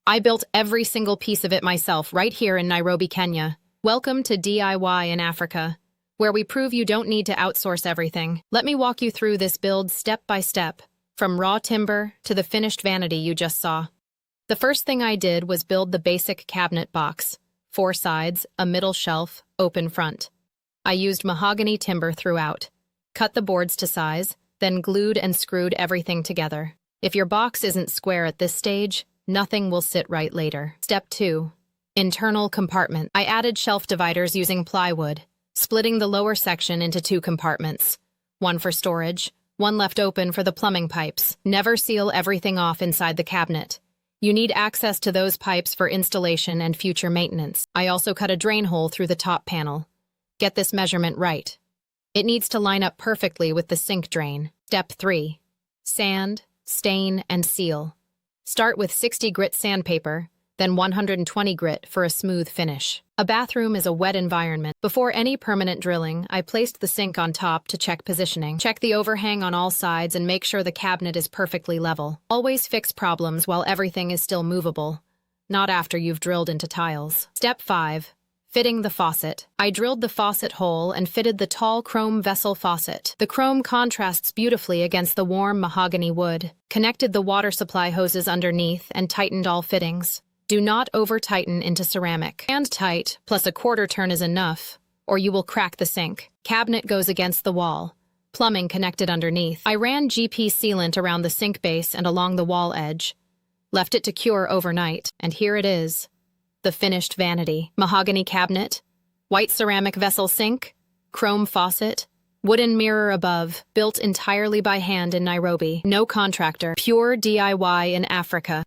I built every single piece of it myself right here in Nairobi, Kenya. Welcome to DIY in Africa, where we prove you don't need to outsource everything. Let me walk you through this build step by step, from raw timber to the finished vanity you just saw. The first thing I did was build the basic cabinet box, 4 sides, a middle shelf, open front. I used mahogany timber throughout, cut the boards to size, then glued and screwed everything together. If your box isn't square at this stage, nothing will sit right later. Step 2. Internal compartment. I added shelf dividers using plywood, splitting the lower section into 2 compartments. One for storage, one left open for the plumbing pipes. Never seal everything off inside the cabinet. You need access to those pipes for installation and future maintenance. I also cut a drain hole through the top panel. Get this measurement right. It needs to line up perfectly with the sink drain. Step 3. Sand, stain, and seal. Start with 60 grit sandpaper, then 120 grit for a smooth finish. A bathroom is a wet environment. Before any permanent drilling, I placed the sink on top to check positioning. Check the overhang on all sides and make sure the cabinet is perfectly level. Always fix problems while everything is still movable, not after you've drilled into tiles. Step 5. Fitting the faucet. I drilled the faucet hole and fitted the tall chrome vessel faucet. The chrome contrasts beautifully against the warm mahogany wood. Connected the water supply hoses underneath and tightened all fittings. Do not over-tighten into ceramic. Hand tight, plus a quarter turn is enough, or you will crack the sink. Cabinet goes against the wall. Plumbing connected underneath. I ran GP sealant around the sink base and along the wall edge. Left it to cure overnight, and here it is. The finished vanity. Mahogany cabinet, white ceramic vessel sink, chrome faucet, wooden mirror above, built entirely by hand in Nairobi. No contractor. Pure DIY in Africa.